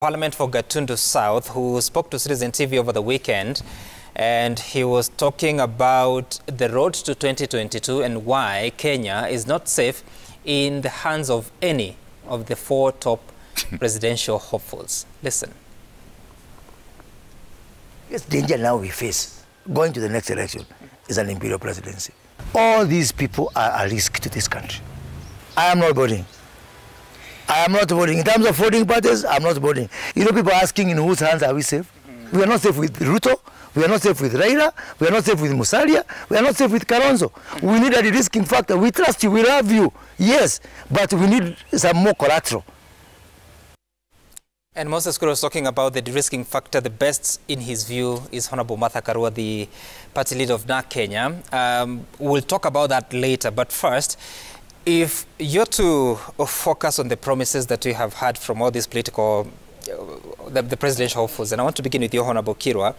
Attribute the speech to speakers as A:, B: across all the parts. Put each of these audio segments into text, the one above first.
A: Parliament for Gatundu South, who spoke to Citizen TV over the weekend, and he was talking about the road to 2022 and why Kenya is not safe in the hands of any of the four top presidential hopefuls. Listen.
B: It's danger now we face going to the next election is an imperial presidency. All these people are a risk to this country. I am not voting. I am not voting. In terms of voting parties, I'm not voting. You know, people are asking in whose hands are we safe? We are not safe with Ruto. We are not safe with Raila. We are not safe with Musalia. We are not safe with Kalonzo. We need a de-risking factor. We trust you. We love you. Yes, but we need some more collateral.
A: And Moses Kuria was talking about the de-risking factor. The best, in his view, is Honorable Martha Karua, the party leader of NARC Kenya. We'll talk about that later. But first, if you're to focus on the promises that we have had from all these political, the presidential hopefuls, and I want to begin with you, Honorable Kirwa,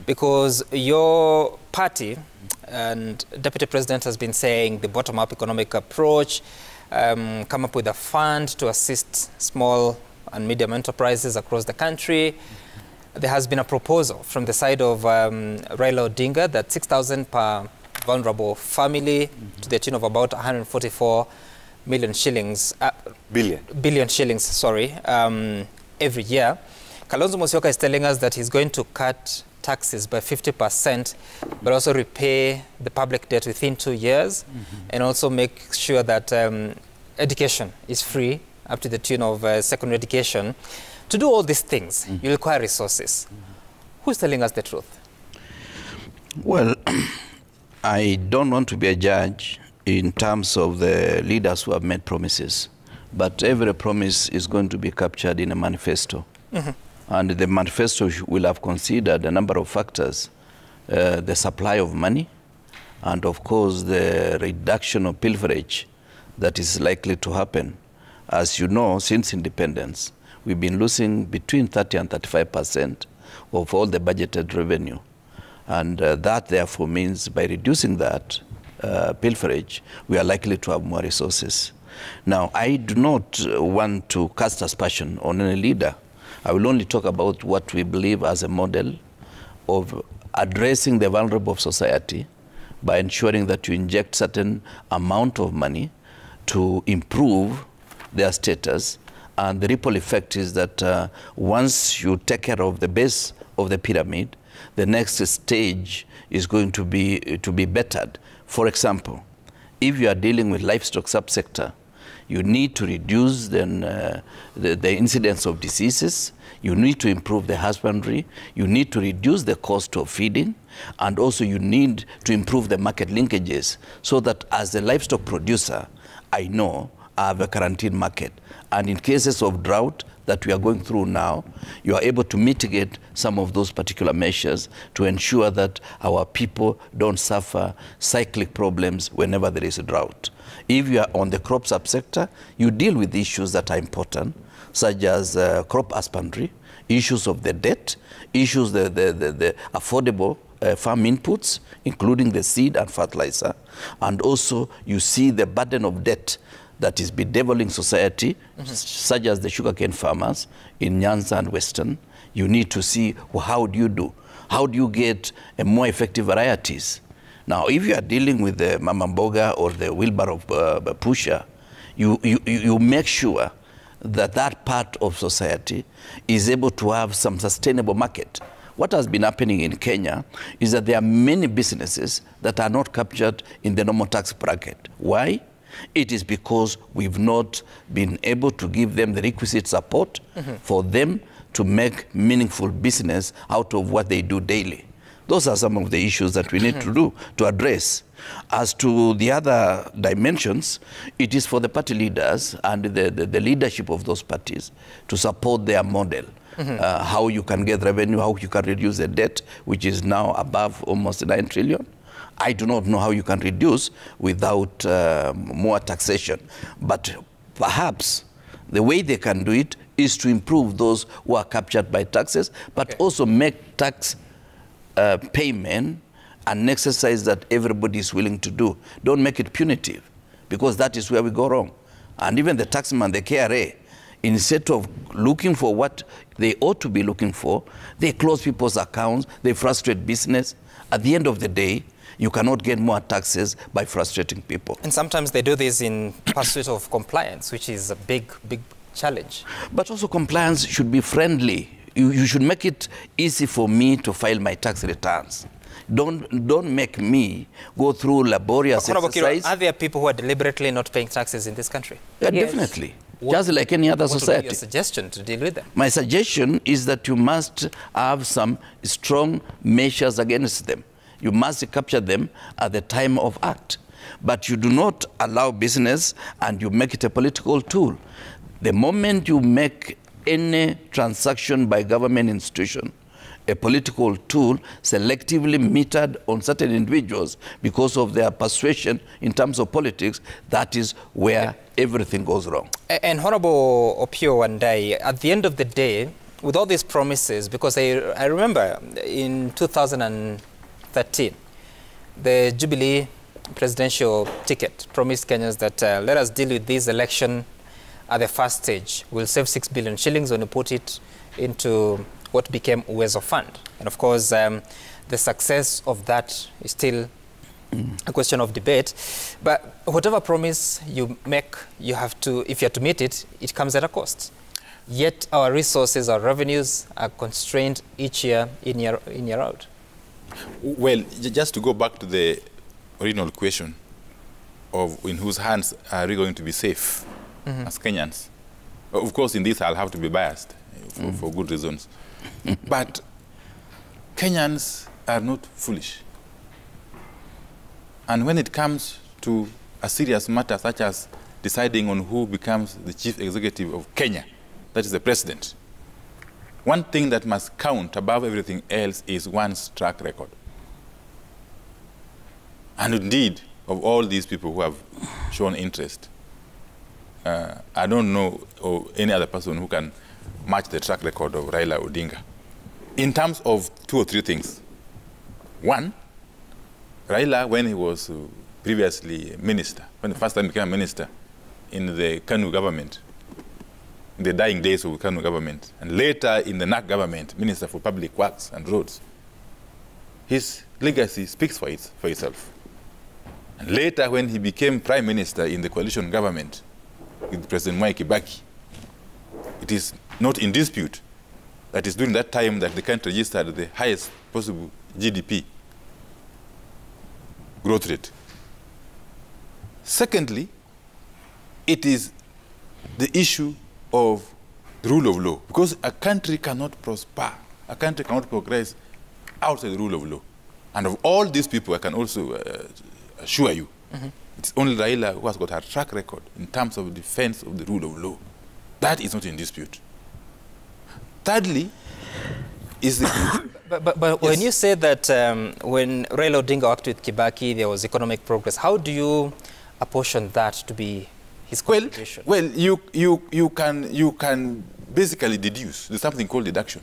A: because your party and Deputy President has been saying the bottom-up economic approach, come up with a fund to assist small and medium enterprises across the country. There has been a proposal from the side of Raila Odinga that 6,000 per vulnerable family to the tune of about 144 million shillings. Billion shillings, sorry, every year. Kalonzo Musyoka is telling us that he's going to cut taxes by 50%, but also repay the public debt within 2 years, and also make sure that education is free up to the tune of secondary education. To do all these things, you require resources. Who's telling us the truth?
C: Well, I don't want to be a judge in terms of the leaders who have made promises, but every promise is going to be captured in a manifesto. And the manifesto will have considered a number of factors, the supply of money, and of course the reduction of pilferage that is likely to happen. As you know, since independence, we've been losing between 30 and 35% of all the budgeted revenue. And that therefore means by reducing that pilferage, we are likely to have more resources. Now, I do not want to cast aspersion on any leader. I will only talk about what we believe as a model of addressing the vulnerable of society by ensuring that you inject certain amount of money to improve their status. And the ripple effect is that once you take care of the base of the pyramid, the next stage is going to be bettered. For example, if you are dealing with livestock subsector, you need to reduce the incidence of diseases, you need to improve the husbandry, you need to reduce the cost of feeding, and also you need to improve the market linkages so that as a livestock producer, I know I have a guaranteed market. And in cases of drought that we are going through now, you are able to mitigate some of those particular measures to ensure that our people don't suffer cyclic problems whenever there is a drought. If you are on the crop subsector, you deal with issues that are important, such as crop husbandry, issues of the debt, issues the affordable farm inputs, including the seed and fertilizer, and also you see the burden of debt that is bedeviling society, such as the sugarcane farmers in Nyanza and Western. You need to see, well, how do you do? How do you get more effective varieties? Now, if you are dealing with the mama mboga or the wheelbarrow pusher, you make sure that that part of society is able to have some sustainable market. What has been happening in Kenya is that there are many businesses that are not captured in the normal tax bracket. Why? It is because we've not been able to give them the requisite support for them to make meaningful business out of what they do daily. Those are some of the issues that we need to address. As to the other dimensions, it is for the party leaders and the leadership of those parties to support their model. How you can get revenue, how you can reduce the debt, which is now above almost 9 trillion. I do not know how you can reduce without more taxation. But perhaps the way they can do it is to improve those who are captured by taxes, but also make tax payment an exercise that everybody is willing to do. Don't make it punitive, because that is where we go wrong. And even the taxman, the KRA, Instead of looking for what they ought to be looking for, they close people's accounts, they frustrate business. At the end of the day, you cannot get more taxes by frustrating people.
A: And sometimes they do this in pursuit of compliance, which is a big, big challenge.
C: But also compliance should be friendly. You should make it easy for me to file my tax returns. Don't make me go through laborious exercise.
A: Are there people who are deliberately not paying taxes in this country?
C: Yeah, yes. Definitely. Just like any other society.
A: What would be your suggestion to deal with them?
C: My suggestion is that you must have some strong measures against them. You must capture them at the time of act. But you do not allow business and you make it a political tool. The moment you make any transaction by government institution a political tool selectively metered on certain individuals because of their persuasion in terms of politics, that is where everything goes wrong.
A: And Honorable Opiyo Wandayi, at the end of the day, with all these promises, because I remember in 2013, the Jubilee presidential ticket promised Kenyans that let us deal with this election at the first stage. We'll save 6 billion shillings when we put it into what became Uwezo Fund. And of course, the success of that is still a question of debate. But whatever promise you make, you have to, if you have to meet it, it comes at a cost. Yet our resources, our revenues are constrained each year, in year out.
D: Well, just to go back to the original question of in whose hands are we going to be safe as Kenyans. Of course, in this I'll have to be biased for good reasons. But Kenyans are not foolish. And when it comes to a serious matter such as deciding on who becomes the chief executive of Kenya, that is the president, one thing that must count above everything else is one's track record. And indeed, of all these people who have shown interest, I don't know of any other person who can match the track record of Raila Odinga in terms of 2 or 3 things. One, Raila, when he was previously minister, when the first time he became a minister in the KANU government, in the dying days of the KANU government, and later in the NAC government, Minister for Public Works and Roads, his legacy speaks for itself. And later, when he became prime minister in the coalition government with President Mwai Kibaki, it is not in dispute that it's during that time that the country registered the highest possible GDP growth rate. Secondly, it is the issue of the rule of law, because a country cannot prosper, a country cannot progress outside the rule of law. And of all these people, I can also assure you, it's only Raila who has got a track record in terms of defense of the rule of law. That is not in dispute. Thirdly, is the...
A: But yes. When you say that when Raila Odinga worked with Kibaki, there was economic progress, how do you apportion that to be his contribution?
D: Well, you can basically deduce. There's something called deduction.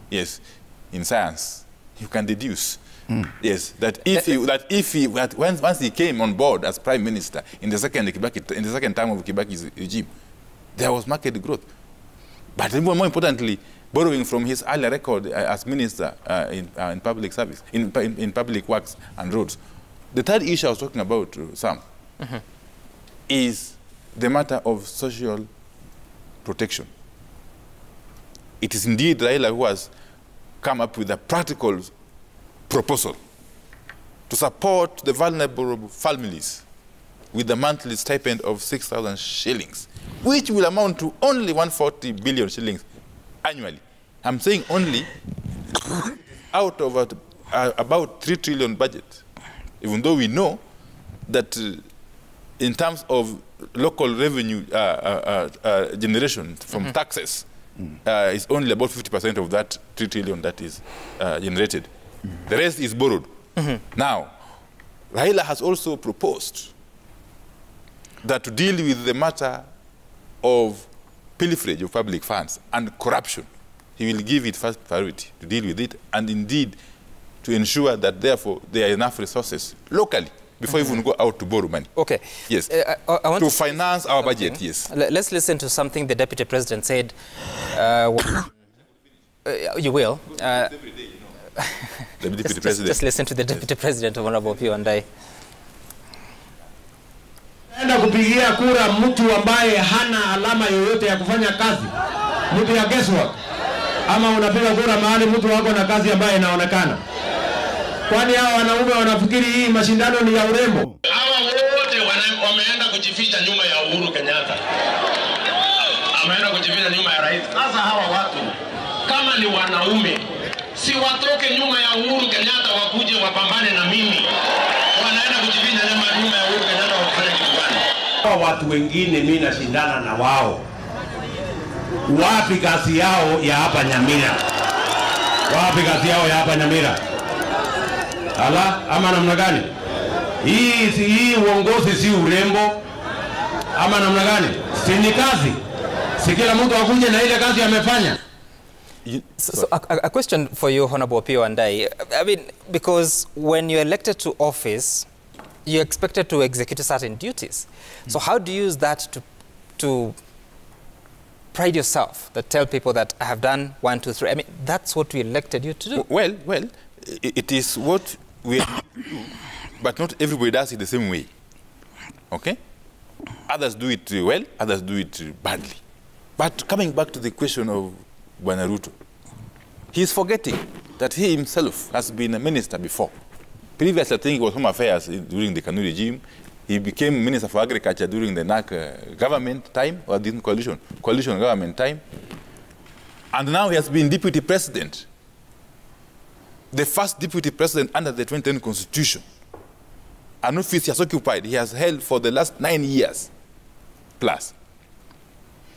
D: Yes, in science, you can deduce. Yes, that once he came on board as prime minister in the second time of Kibaki's regime, there was market growth. But even more importantly, borrowing from his earlier record as minister in public service, in public works and roads. The third issue I was talking about, Sam, is the matter of social protection. It is indeed Raila who has come up with a practical proposal to support the vulnerable families with the monthly stipend of 6,000 shillings, which will amount to only 140 billion shillings annually. I'm saying only out of about 3 trillion budget, even though we know that in terms of local revenue generation from taxes, it's only about 50% of that 3 trillion that is generated. The rest is borrowed. Now, Raila has also proposed that to deal with the matter of pilferage of public funds and corruption, he will give it first priority to deal with it, and indeed to ensure that therefore there are enough resources locally before we even go out to borrow money.
A: Okay.
D: Yes.
A: I want
D: to finance our budget, yes.
A: Let's listen to something the Deputy President said. You will.
D: The Deputy President.
A: Just listen to the Deputy President of Honorable Opiyo Wandayi.
E: Enda kupigia kura mtu ambaye hana alama yoyote ya kufanya kazi. Mtu ya guesswork. Ama unapiga kura mahali mtu wako na kazi ambaye inaonekana. Kwani hao wanaume wanafikiri hii mashindano ni ya urembo?
F: Hawa wote wameenda kujificha nyuma ya Uhuru Kenyatta. Ameenda kujificha nyuma ya rais. Sasa hawa watu kama ni wanaume si watoke nyuma ya Uhuru Kenyatta wakuje wapambane na mimi. Wanaenda kujificha nyuma ya Uhuru Kenyatta wakufanya kitu gani?
E: Hawa watu wengine mimi nashindana na wao. Wapi kazi yao ya hapa Nyamira? Wapi kazi yao ya hapa Nyamira? Ala, ama namna gani? Hii uongozi si urembo. Ama namna gani? Si ni kazi. Si kila mtu akuje na ile kazi amefanya.
A: So a question for you, Honorable Opiyo Wandayi. I mean, because when you're elected to office, you're expected to execute certain duties. So how do you use that to pride yourself, that tell people that I have done 1, 2, 3? I mean, that's what we elected you to do.
D: Well, it is what we do, but not everybody does it the same way. Okay? Others do it well, others do it badly. But coming back to the question of Bwana Ruto, he's forgetting that he himself has been a minister before. Previously, I think it was Home Affairs during the Kanu regime. He became Minister for Agriculture during the NAC government time, or the coalition government time. And now he has been Deputy President. The first Deputy President under the 2010 Constitution. An office he has occupied, he has held for the last 9 years plus.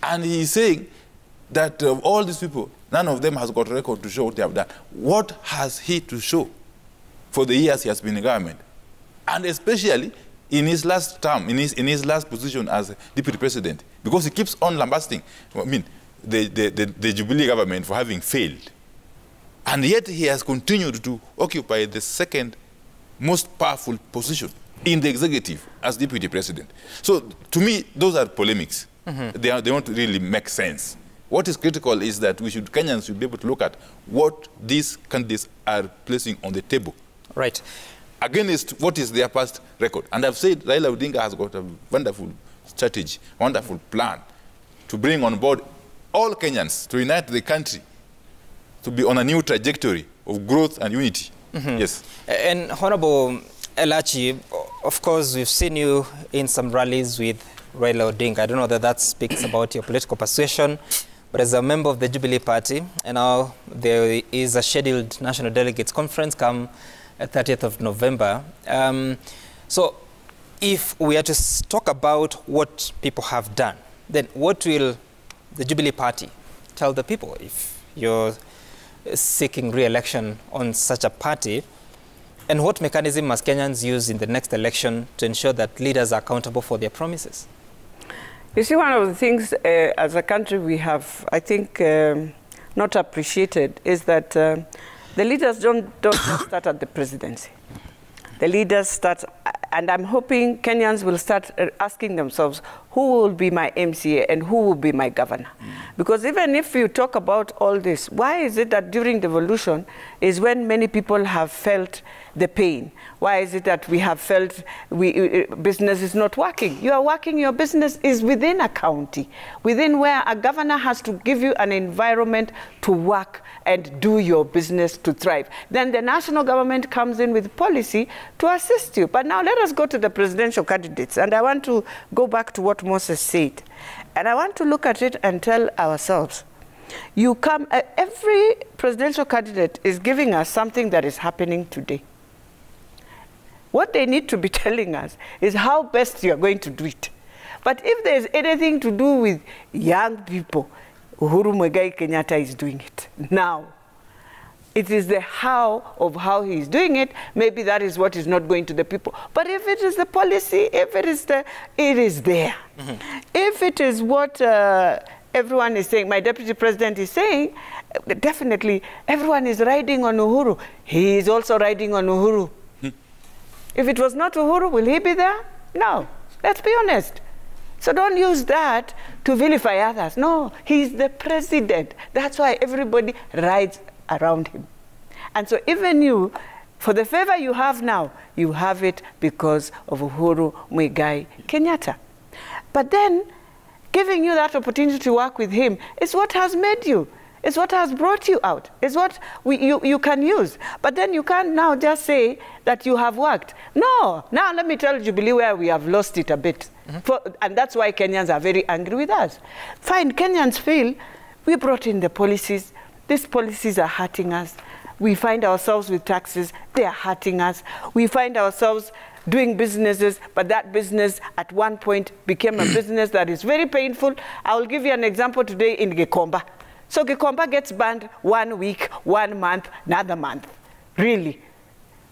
D: And he is saying that of all these people, none of them has got a record to show what they have done. What has he to show for the years he has been in government? And especially in his last term, in his last position as Deputy President, because he keeps on lambasting, I mean, the Jubilee government for having failed. And yet he has continued to occupy the second most powerful position in the executive as Deputy President. So to me, those are polemics. They don't really make sense. What is critical is that Kenyans should be able to look at what these candidates are placing on the table.
A: Right.
D: Against what is their past record. And I've said Raila Odinga has got a wonderful strategy, wonderful plan to bring on board all Kenyans, to unite the country, to be on a new trajectory of growth and unity. Yes. And
A: Honorable Elachi, of course, we've seen you in some rallies with Raila Odinga. I don't know that speaks about your political persuasion, but as a member of the Jubilee Party, and now there is a scheduled National Delegates Conference come 30th of November. So if we are to talk about what people have done, then what will the Jubilee Party tell the people if you're seeking re-election on such a party? And what mechanism must Kenyans use in the next election to ensure that leaders are accountable for their promises?
G: You see, one of the things as a country we have, I think, not appreciated is that the leaders don't just start at the presidency. The leaders start, and I'm hoping Kenyans will start asking themselves, who will be my MCA and who will be my governor? Because even if you talk about all this, why is it that during the devolution is when many people have felt the pain? Why is it that we have felt business is not working? You are working, your business is within a county, within where a governor has to give you an environment to work and do your business to thrive. Then the national government comes in with policy to assist you. But now let us go to the presidential candidates. And I want to go back to what Moses said. And I want to look at it and tell ourselves, you come, every presidential candidate is giving us something that is happening today. What they need to be telling us is how best you are going to do it. But if there's anything to do with young people, Uhuru Muigai Kenyatta is doing it now. It is the how of how he is doing it. Maybe that is what is not going to the people. But if it is the policy, if it is it is there. If it is what everyone is saying, my deputy president is saying, definitely everyone is riding on Uhuru. He is also riding on Uhuru. If it was not Uhuru, will he be there? No. Let's be honest. So don't use that to vilify others. No, he's the president. That's why everybody rides around him. And so even you, for the favor you have now, you have it because of Uhuru Muigai Kenyatta. But then, giving you that opportunity to work with him is what has made you. It's what has brought you out. It's what you can use. But then you can't now just say that you have worked. No. Now let me tell Jubilee where we have lost it a bit. And that's why Kenyans are very angry with us. Fine, Kenyans feel we brought in the policies. These policies are hurting us. We find ourselves with taxes. They are hurting us. We find ourselves doing businesses, but that business at one point became a business that is very painful. I will give you an example today in Gikomba. So Gikomba gets banned 1 week, 1 month, another month. Really,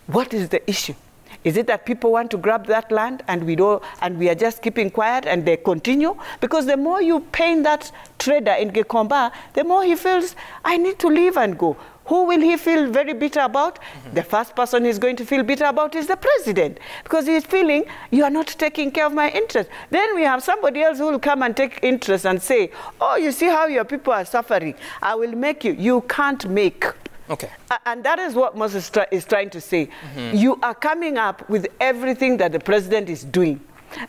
G: what is the issue? Is it that people want to grab that land and we are just keeping quiet and they continue? Because the more you pain that trader in Gikomba, the more he feels, I need to leave and go. Who will he feel very bitter about? The first person he's going to feel bitter about is the president, because he's feeling, you are not taking care of my interest. Then we have somebody else who will come and take interest and say, oh, you see how your people are suffering. I will make you. You can't make.
A: Okay.
G: And that is what Moses is trying to say. You are coming up with everything that the president is doing.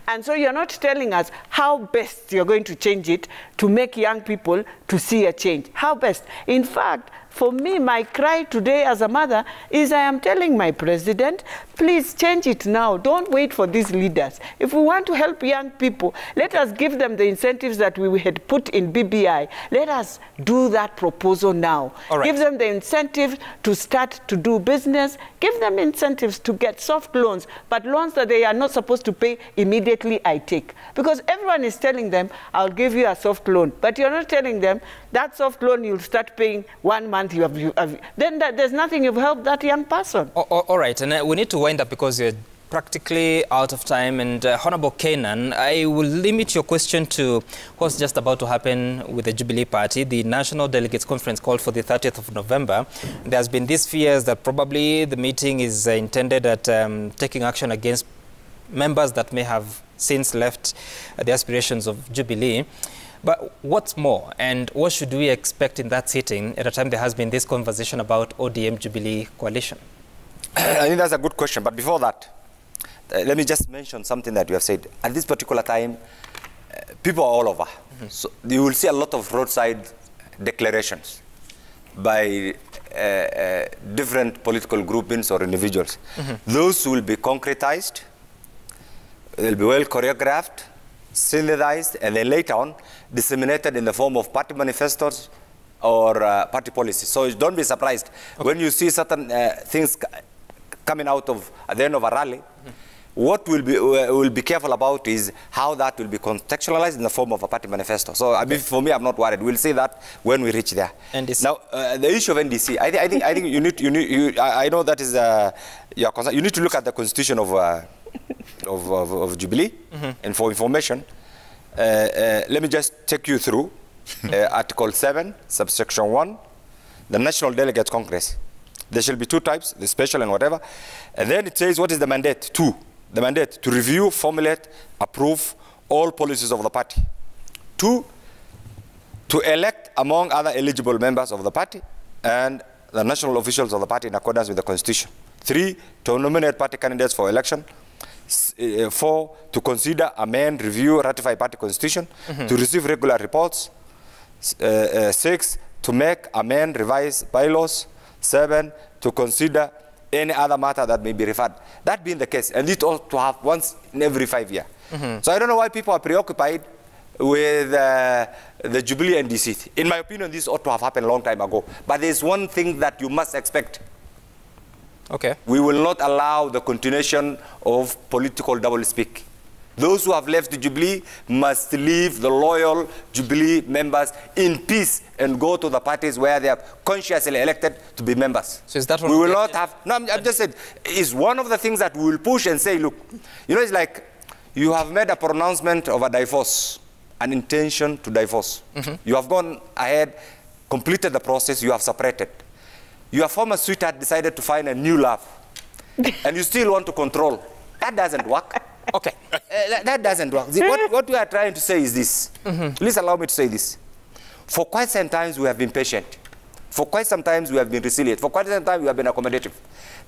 G: And so you're not telling us how best you're going to change it to make young people to see a change. How best? In fact, for me, my cry today as a mother is I am telling my president, please change it now. Don't wait for these leaders. If we want to help young people, let us give them the incentives that we had put in BBI. Let us do that proposal now.
A: All right.
G: Give them the incentives to start to do business. Give them incentives to get soft loans, but loans that they are not supposed to pay immediately, I take. Because everyone is telling them, I'll give you a soft loan. But you're not telling them, that soft loan you'll start paying 1 month. Then there's nothing you've helped that young person.
A: All right, and we need to wind up because you're practically out of time. And Honorable Kenan, I will limit your question to what's just about to happen with the Jubilee Party. The National Delegates Conference called for the 30th of November. There's been these fears that probably the meeting is intended at taking action against members that may have since left the aspirations of Jubilee. But what's more, and what should we expect in that sitting at a time there has been this conversation about ODM Jubilee coalition?
H: I think that's a good question. But before that, let me just mention something that you have said. At this particular time, people are all over. So you will see a lot of roadside declarations by different political groupings or individuals. Those will be concretized, they'll be well choreographed, synthesized, and then later on disseminated in the form of party manifestos or party policies. So don't be surprised when you see certain things coming out of at the end of a rally. What we'll be careful about is how that will be contextualized in the form of a party manifesto. So I mean, for me, I'm not worried. We'll see that when we reach there. Now, the issue of NDC, I think you need I know that is your concern. You need to look at the constitution of Jubilee, and for information, let me just take you through Article 7, subsection 1, the National Delegates Congress. There shall be 2 types, the special and whatever. And then it says, what is the mandate? 2. The mandate to review, formulate, approve all policies of the party. 2, to elect among other eligible members of the party and the national officials of the party in accordance with the Constitution. 3, to nominate party candidates for election. 4, to consider, amend, review, ratify party constitution. To receive regular reports. 6, to make, amend, revise bylaws. 7, to consider any other matter that may be referred. That being the case, and it ought to have once in every 5 years. So I don't know why people are preoccupied with the Jubilee NDC. In my opinion, this ought to have happened a long time ago. But there's one thing that you must expect.
A: Okay.
H: We will not allow the continuation of political doublespeak. Those who have left the Jubilee must leave the loyal Jubilee members in peace and go to the parties where they are consciously elected to be members.
A: So is that what
H: we will not have? No, I'm just saying, it's one of the things that we will push and say, look, you know, it's like you have made a pronouncement of a divorce, an intention to divorce. You have gone ahead, completed the process, you have separated. Your former sweetheart decided to find a new love. and you still want to control. That doesn't work.
A: Okay.
H: That doesn't work. See, what we are trying to say is this. Please allow me to say this. For quite some time, we have been patient. For quite some time, we have been resilient. For quite some time, we have been accommodative.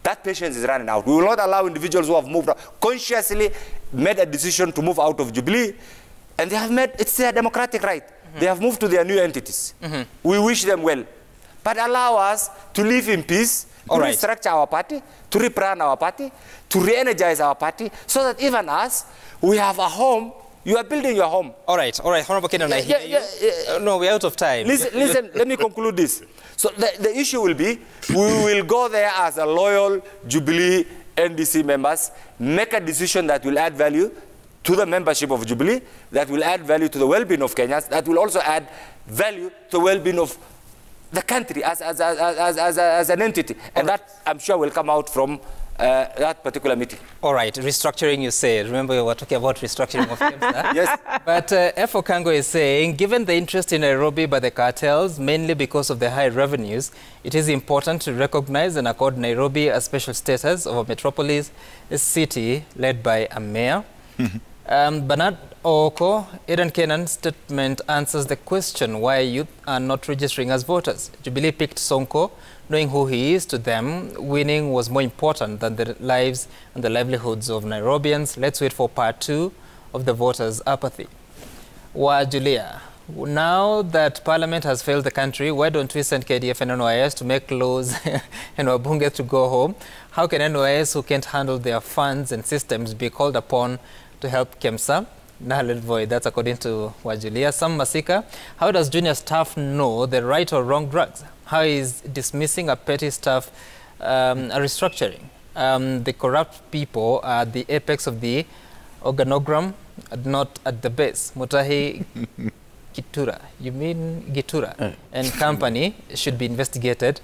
H: That patience is running out. We will not allow individuals who have moved out, consciously made a decision to move out of Jubilee, and they have made, it's their democratic right. They have moved to their new entities. We wish them well. But allow us to live in peace, to restructure our party, to rebrand our party, to re-energize our party, so that even us, we have a home. You are building your home.
A: All right. Honorable Kenan, I hear you. No, we're out of time.
H: Listen, let me conclude this. So the issue will be, we will go there as a loyal Jubilee NDC members, make a decision that will add value to the membership of Jubilee, that will add value to the well-being of Kenyans, that will also add value to the well-being of the country as an entity. And that, I'm sure, will come out from that particular meeting.
A: All right, restructuring, you say. Remember, we were talking about restructuring of KEMSA.
H: Yes.
A: But F. Okango is saying, given the interest in Nairobi by the cartels, mainly because of the high revenues, it is important to recognize and accord Nairobi a special status of a metropolis, a city led by a mayor. Bernard Oko, Eden Kenan's statement answers the question why youth are not registering as voters. Jubilee picked Sonko, knowing who he is. To them, winning was more important than the lives and the livelihoods of Nairobians. Let's wait for part 2 of the voters' apathy. Julia, now that Parliament has failed the country, why don't we send KDF and NYS to make laws and Wabunge to go home? How can NYS, who can't handle their funds and systems, be called upon to help KEMSA? Null void, that's according to Wajulia. Sam Masika, how does junior staff know the right or wrong drugs? How is dismissing a petty staff a restructuring? The corrupt people are the apex of the organogram, not at the base. Mutahi Gitura, you mean Gitura, and company should be investigated.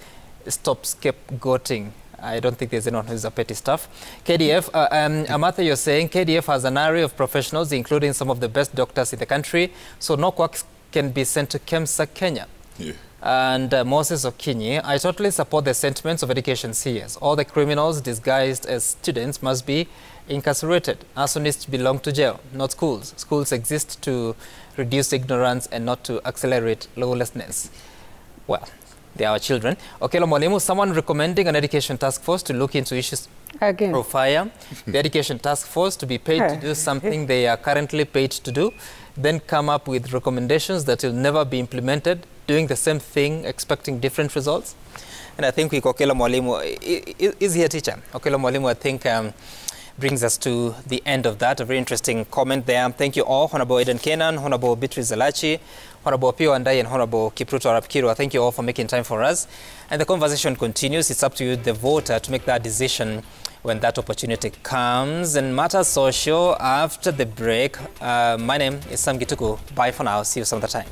A: Stop scapegoating. I don't think there's anyone who's a petty staff. KDF, Amatha, you're saying KDF has an array of professionals, including some of the best doctors in the country, so no quacks can be sent to KEMSA, Kenya. Yeah. And Moses Okinyi, I totally support the sentiments of education CS. All the criminals disguised as students must be incarcerated. Arsonists belong to jail, not schools. Schools exist to reduce ignorance and not to accelerate lawlessness. Well, they are our children. Okello Mwalimu, someone recommending an education task force to look into issues of fire. The education task force to be paid to do something they are currently paid to do, then come up with recommendations that will never be implemented, doing the same thing, expecting different results. And I think Okello Mwalimu is here, teacher. Okello Mwalimu, I think, brings us to the end of that. A very interesting comment there. Thank you all. Honorable Eden Kenan, Honorable Beatrice Zalachi, Honorable Pio Andai, and Honorable Kipruto Arapkirwa. Thank you all for making time for us. And the conversation continues. It's up to you, the voter, to make that decision when that opportunity comes. And Matters Social after the break. My name is Sam Gituku. Bye for now. See you some other time.